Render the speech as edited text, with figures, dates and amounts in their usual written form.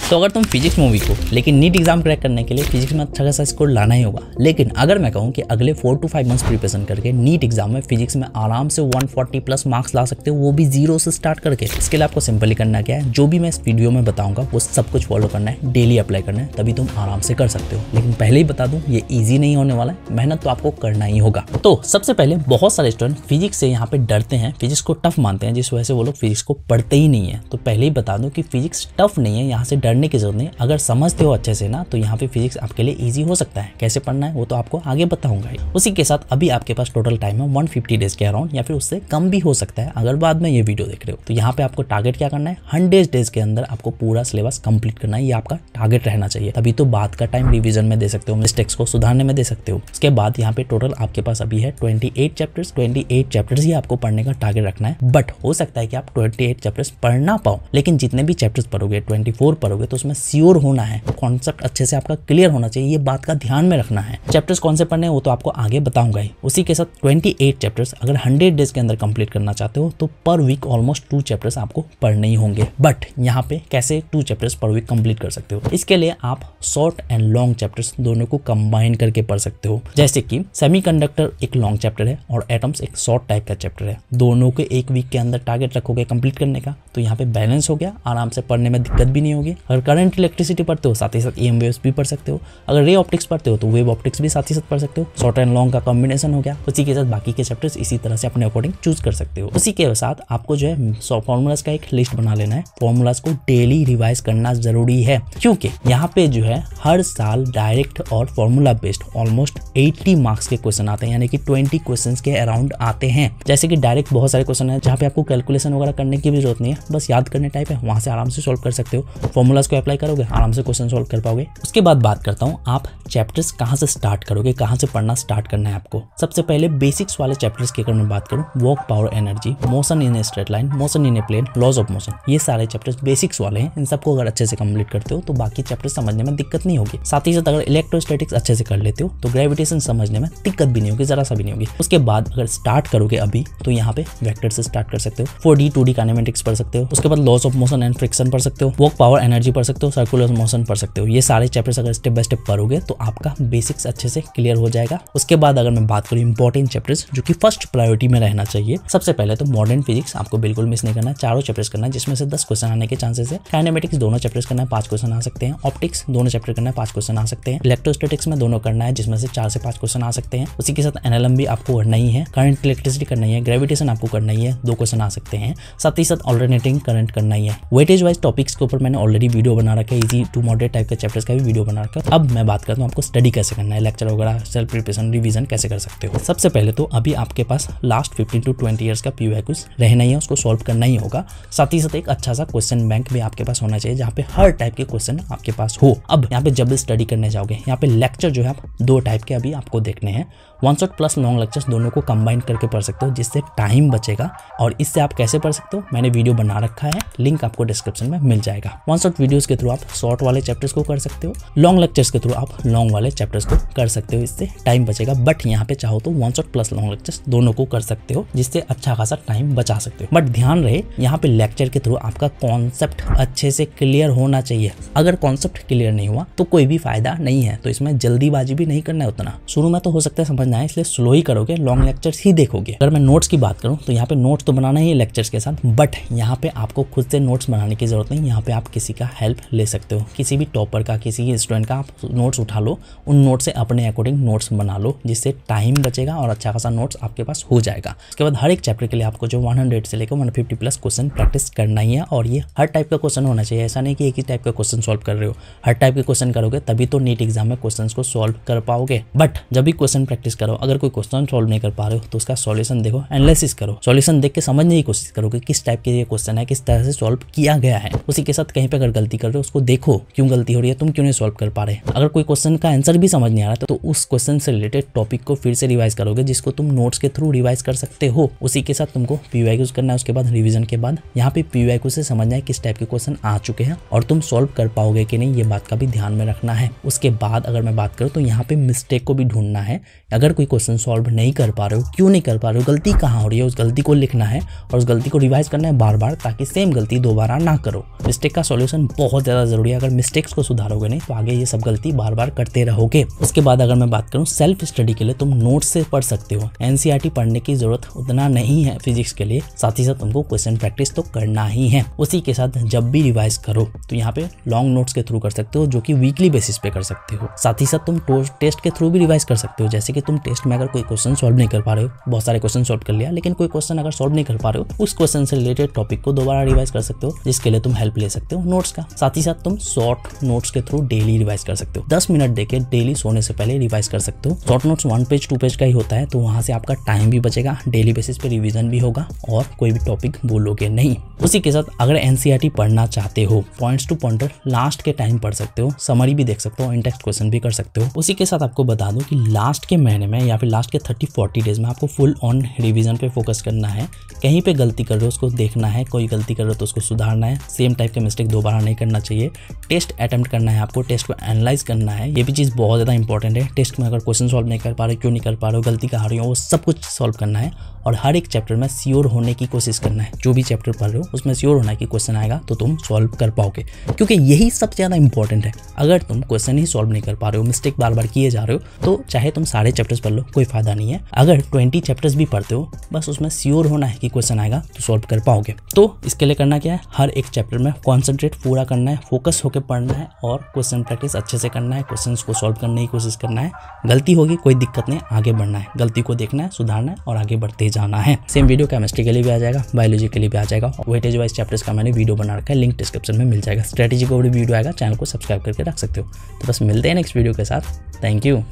तो अगर तुम फिजिक्स मूवी को लेकिन नीट एग्जाम क्रैक करने के लिए फिजिक्स में अच्छा खासा स्कोर लाना ही होगा, लेकिन अगर मैं कहूँ कि अगले 4 to 5 मंथ्स प्रिपरेशन करके नीट एग्जाम में फिजिक्स में आराम से 140 प्लस मार्क्स ला सकते हो, वो भी जीरो से स्टार्ट करके। इसके लिए आपको सिंपली करना क्या है, जो भी मैं इस वीडियो में बताऊंगा वो सब कुछ फॉलो करना है, डेली अप्लाई करना है, तभी तुम आराम से कर सकते हो। लेकिन पहले ही बता दूं, ये ईजी नहीं होने वाला है, मेहनत तो आपको करना ही होगा। तो सबसे पहले बहुत सारे स्टूडेंट फिजिक्स से यहाँ पे डरते हैं, फिजिक्स को टफ मानते हैं, जिस वजह से वो लोग फिजिक्स को पढ़ते ही नहीं है। तो पहले ही बता दूं कि फिजिक्स टफ नहीं है, यहाँ से डरने की जरूरत नहीं। अगर समझते हो अच्छे से ना, तो यहाँ पे फिजिक्स आपके लिए ईजी हो सकता है। कैसे पढ़ना है वो तो आपको आगे बताऊंगा ही। उसी के साथ अभी आपके पास टोटल टाइम है 150 डेज के अराउंड, या फिर उससे कम भी हो सकता है अगर बाद में ये वीडियो देख रहे हो। तो यहाँ पे आपको टारगेट क्या करना है, 100 डेज के अंदर आपको पूरा सिलेबस कंप्लीट करना है, ये आपका टारगेट रहना चाहिए। तभी तो बाद का टाइम रिवीजन में दे सकते हो, मिस्टेक्स को सुधारने में दे सकते हो। इसके बाद यहाँ पे टोटल आपके पास अभी है 28 चैप्टर्स। 28 चैप्टर्स ही आपको पढ़ने का टारगेट रखना है। बट हो सकता है कि आप 28 चैप्टर्स पढ़ ना पाओ, लेकिन जितने भी चैप्टर्स पढ़ोगे 24 पढ़ोगे, तो उसमें श्योर होना है, कॉन्सेप्ट अच्छे से आपका क्लियर होना चाहिए, ये बात का ध्यान में रखना है। चैप्टर्स कौन से पढ़ने हैं वो तो आपको आगे बताऊंगा ही। उसी के साथ 28 चैप्टर्स अगर 100 डेज के अंदर कंप्लीट करना चाहते हो, तो पर वीक ऑलमोस्ट 2 चैप्टर्स आपको पढ़ने ही होंगे। बट यहाँ पे कैसे 2 चैप्टर्स पर वीक कंप्लीट कर सकते हो, इसके लिए आप शॉर्ट एंड लॉन्ग चैप्टर्स दोनों को कंबाइन करके पढ़ सकते हो। जैसे कि सेमीकंडक्टर एक लॉन्ग चैप्टर है और एटम्स एक शॉर्ट टाइप का चैप्टर है, दोनों के एक वीक के अंदर टारगेट रखोगे कंप्लीट करने का, तो यहाँ पे बैलेंस हो गया, आराम से पढ़ने में दिक्कत भी नहीं होगी। अगर करंट इलेक्ट्रिसिटी पढ़ते हो, साथ ही साथ EM वेव्स भी पढ़ सकते हो। अगर रे ऑप्टिक्स पढ़ते हो तो वेव ऑप्टिक्स भी साथ ही साथ पढ़ सकते हो। शॉर्ट एंड लॉन्ग का कॉम्बिनेशन हो गया। उसी के साथ बाकी के चैप्टर्स इसी तरह से अपने अकॉर्डिंग चूज कर सकते हो। उसी के साथ आपको जो है फॉर्मूलाज का एक लिस्ट बना लेना है। फॉर्मूलाज को डेली रिवाइज करना जरूरी है, क्योंकि यहाँ पे जो है हर साल डायरेक्ट और फॉर्मूला बेस्ड ऑलमोस्ट 80 मार्क्स के क्वेश्चन आते हैं, यानी कि 20 क्वेश्चंस के अराउंड आते हैं। जैसे कि डायरेक्ट बहुत सारे क्वेश्चन है जहाँ पे आपको कैलकुलेशन वगैरह करने की भी जरूरत नहीं है, बस याद करने टाइप है, वहां से आराम से सॉल्व कर सकते हो। फॉर्मूलाज को अप्लाई करोगे, आराम से क्वेश्चन सॉल्व कर पाओगे। उसके बाद बात करता हूँ आप चैप्टर्स कहाँ से स्टार्ट करोगे, कहाँ से पढ़ना स्टार्ट करना है आपको। सबसे पहले बेसिक्स वाले चैप्टर्स की अगर मैं बात करूँ, work, power, energy, motion in a straight line, motion in a plane, laws of motion, ये सारे चैप्टर्स बेसिक्स वाले हैं। इन सबको अगर अच्छे से कंप्लीट करते हो तो बाकी चैप्टर्स समझने में दिक्कत नहीं होगी। साथ ही साथ अगर इलेक्ट्रोस्टैटिक्स अच्छे से कर लेते हो तो ग्रेविटेशन समझने में दिक्कत भी नहीं होगी, जरा सा भी नहीं होगी। उसके बाद अगर स्टार्ट करोगे अभी, तो यहाँ पे वेक्टर से स्टार्ट कर सकते हो। 4D 2D काइनेमेटिक्स पढ़ सकते हो। उसके बाद laws of motion and friction पढ़ सकते हो। वर्क, पावर, एनर्जी पढ़ सकते हो। सर्कुलर मोशन पढ़ सकते हो। ये सारे चैप्टर्स अगर स्टेप बाय स्टेप पढ़ोगे तो आपका बेसिक्स अच्छे से क्लियर हो जाएगा। उसके बाद अगर मैं बात करूँ इंपॉर्टेंट चैप्टर्स जो कि फर्स्ट प्रायोरिटी में रहना चाहिए, सबसे पहले तो मॉडर्न फिजिक्स आपको बिल्कुल मिस नहीं करना है। चारों चैप्टर्स करना है, जिसमें से 10 क्वेश्चन आने के चांसेस है। काइनेमेटिक्स दोनों चैप्टर्स करना है, 5 क्वेश्चन आ सकते हैं। ऑप्टिक्स दोनों चैप्टर करना है, 5 क्वेश्चन आ सकते हैं। इलेक्ट्रोस्टैटिक्स में दोनों करना है, जिसमें से 4 से 5 क्वेश्चन आ सकते हैं। उसी के साथ एनएलएम भी आपको करना ही है। करंट इलेक्ट्रिसिटी करना ही है। ग्रेविटेशन आपको करना ही है, 2 क्वेश्चन आ सकते हैं। साथ ही साथ ऑल्टरनेटिंग करंट करना ही है। वेटेज वाइज टॉपिक्स के ऊपर मैंने ऑलरेडी वीडियो बना रखा है, इजी टू मॉडरेट टाइप के चैप्टर्स का भी वीडियो बना रखा है। अब मैं बात करता हूँ आपको स्टडी कैसे करना है, लेक्चर वगैरह, सेल्फ प्रिपरेशन, रिवीजन कैसे कर सकते हो। सबसे पहले तो अभी आपके पास लास्ट 15 to 20 ईयर्स का PYQs रहना ही है, उसको सॉल्व करना ही होगा। साथ ही साथ एक अच्छा सा क्वेश्चन बैंक भी आपके पास होना चाहिए, जहाँ पे हर टाइप के क्वेश्चन आपके पास हो। अब यहाँ पे जब भी स्टडी करने जाओगे, यहाँ पे लेक्चर जो है आप 2 टाइप के अभी आपको देखने हैं। 1 शॉट प्लस लॉन्ग लेक्चर्स दोनों को कंबाइन करके पढ़ सकते हो, जिससे टाइम बचेगा। और इससे आप कैसे पढ़ सकते हो, मैंने वीडियो बना रखा है, लिंक आपको डिस्क्रिप्शन में मिल जाएगा। 1 शॉट वीडियोस के थ्रू आप शॉर्ट वाले चैप्टर्स को कर सकते हो, लॉन्ग लेक्चर्स के थ्रू आप लॉन्ग वाले चैप्टर्स को कर सकते हो, इससे टाइम बचेगा। बट यहाँ पे चाहो तो 1 शॉट प्लस लॉन्ग लेक्चर्स दोनों को कर सकते हो, जिससे अच्छा खासा टाइम बचा सकते हो। बट ध्यान रहे, यहाँ पे लेक्चर के थ्रू आपका कॉन्सेप्ट अच्छे से क्लियर होना चाहिए। अगर कॉन्सेप्ट क्लियर नहीं हुआ तो कोई भी फायदा नहीं है। तो इसमें जल्दीबाजी भी नहीं करना है उतना। शुरू में तो हो सकता है समझना है, इसलिए स्लो ही करोगे, लॉन्ग लेक्चर्स ही देखोगे। अगर मैं नोट्स की बात करूं तो यहाँ पे नोट्स तो बनाना ही है लेक्चर्स के साथ, बट यहाँ पे आपको खुद से नोट्स बनाने की जरूरत नहीं। यहाँ पे आप किसी का हेल्प ले सकते हो, किसी भी टॉपर का, किसी स्टूडेंट का आप नोट्स उठा लो, उन नोट्स से अपने अकॉर्डिंग नोट्स बना लो, जिससे टाइम बचेगा और अच्छा खासा नोट्स आपके पास हो जाएगा। उसके बाद हर एक चैप्टर के लिए आपको जो 100 से लेकर 150 प्लस क्वेश्चन प्रैक्टिस करना ही है, और ये हर टाइप का क्वेश्चन होना चाहिए। ऐसा नहीं कि एक ही टाइप का क्वेश्चन सॉल्व कर रहे हो, हर टाइप के क्वेश्चन करोगे तभी तो नीट एग्जाम में क्वेश्चंस को सॉल्व कर पाओगे। बट जब भी क्वेश्चन प्रैक्टिस करो, अगर कोई क्वेश्चन सॉल्व नहीं कर पा रहे हो तो उसका सॉल्यूशन देखो, एनालिसिस करो, सॉल्यूशन देख के समझने की कोशिश करो कि किस टाइप के ये क्वेश्चन है, किस तरह से सॉल्व किया गया है। उसी के साथ कहीं पे अगर गलती कर रहे हो उसको देखो, क्यों गलती हो रही है, तुम क्यों नहीं सॉल्व कर पा रहे। अगर कोई क्वेश्चन का आंसर भी समझ नहीं आ रहा तो उस क्वेश्चन से रिलेटेड टॉपिक को फिर से रिवाइज करोगे, जिसको तुम नोट्स के थ्रू रिवाइज कर सकते हो। उसी के साथ तुमको PYQs करना है। उसके बाद रिवीजन के बाद यहाँ पे PYQ से समझना है किस टाइप के क्वेश्चन आ चुके हैं और तुम सॉल्व कर पाओगे कि नहीं, ये बात का भी ध्यान में रखना है। उसके बाद अगर मैं बात करूँ तो यहाँ पे मिस्टेक को भी ढूंढना है। अगर अगर कोई क्वेश्चन सॉल्व नहीं कर पा रहे हो, क्यों नहीं कर पा रहे हो, गलती कहाँ हो रही है, उस गलती को लिखना है और उस गलती को रिवाइज करना है बार बार, ताकि सेम गलती दोबारा ना करो। मिस्टेक का सॉल्यूशन बहुत ज़्यादा जरूरी है। अगर मिस्टेक्स को सुधारोगे नहीं तो आगे ये सब गलती बार बार करते रहोगे। उसके बाद अगर मैं बात करूँ सेल्फ स्टडी के लिए, तुम नोट्स से पढ़ सकते हो। एनसीईआरटी पढ़ने की जरूरत उतना नहीं है फिजिक्स के लिए, साथ ही साथ तुमको क्वेश्चन प्रैक्टिस तो करना ही है। उसी के साथ जब भी रिवाइज करो तो यहाँ पे लॉन्ग नोट्स के थ्रू कर सकते हो, जो कि वीकली बेसिस पे कर सकते हो। साथ ही साथ तुम टेस्ट के थ्रू भी रिवाइज कर सकते हो। जैसे कि तुम टेस्ट में अगर कोई क्वेश्चन सॉल्व नहीं कर पा रहे हो, बहुत सारे क्वेश्चन सॉल्व कर लिया, लेकिन कोई क्वेश्चन अगर सॉल्व नहीं कर पा रहे हो, उस क्वेश्चन से रिलेटेड टॉपिक को दोबारा रिवाइज कर सकते हो, जिसके लिए तुम हेल्प ले सकते हो नोट्स का। साथ ही साथ तुम शॉर्ट नोट्स के थ्रू डेली रिवाइज कर सकते हो। 10 मिनट देके डेली सोने से पहले रिवाइज कर सकते हो। शॉर्ट नोट्स 1 पेज 2 पेज का ही होता है, तो वहां से आपका टाइम भी बचेगा, डेली बेसिस पे रिवीजन भी होगा और कोई भी टॉपिक भूलोगे नहीं। उसी के साथ अगर एनसीईआरटी पढ़ना चाहते हो, पॉइंट्स टू पॉइंटर लास्ट के टाइम पढ़ सकते हो, समरी भी देख सकते हो, इन टेक्स्ट क्वेश्चन भी कर सकते हो। उसी के साथ आपको बता दूं कि लास्ट के महीने में या फिर लास्ट के 30-40 डेज में आपको फुल ऑन रिवीजन पे फोकस करना है। कहीं पे गलती कर रहे हो उसको देखना है, कोई गलती कर रहे हो तो उसको सुधारना है, सेम टाइप के मिस्टेक दोबारा नहीं करना चाहिए। टेस्ट अटेम्प्ट करना है आपको, टेस्ट को एनालाइज करना है, ये भी चीज़ बहुत ज़्यादा इंपॉर्टेंट है। टेस्ट में अगर क्वेश्चन सॉल्व नहीं कर पा रहे, क्यों नहीं कर पा रहे हो, गलती कहाँ रही हो, वो सब कुछ सॉल्व करना है। और हर एक चैप्टर में श्योर होने की कोशिश करना है। जो भी चैप्टर पढ़ रहे हो उसमें श्योर होना है कि क्वेश्चन आएगा तो तुम सॉल्व कर पाओगे, क्योंकि यही सबसे ज़्यादा इंपॉर्टेंट है। अगर तुम क्वेश्चन ही सॉल्व नहीं कर पा रहे हो, मिस्टेक बार बार किए जा रहे हो, तो चाहे तुम सारे चैप्टर्स पढ़ लो, कोई फायदा नहीं है। अगर 20 चैप्टर्स भी पढ़ते हो, बस उसमें श्योर होना है कि क्वेश्चन आएगा तो सॉल्व कर पाओगे। तो इसके लिए करना क्या है, हर एक चैप्टर में कॉन्सेंट्रेट पूरा करना है, फोकस होकर पढ़ना है और क्वेश्चन प्रैक्टिस अच्छे से करना है, क्वेश्चन को सॉल्व करने की कोशिश करना है। गलती होगी कोई दिक्कत नहीं, आगे बढ़ना है, गलती को देखना है, सुधारना है और आगे बढ़ते जाना है। सेम वीडियो केमिस्ट्री के लिए भी आ जाएगा, बायोलॉजी के लिए भी आ जाएगा, वेटेज वाइज चैप्टर्स का मैंने वीडियो बना रखा है, लिंक डिस्क्रिप्शन में मिल जाएगा। स्ट्रेटेजी का भी वीडियो आएगा, चैनल को सब्सक्राइब करके रख सकते हो। तो बस मिलते हैं नेक्स्ट वीडियो के साथ। Thank you.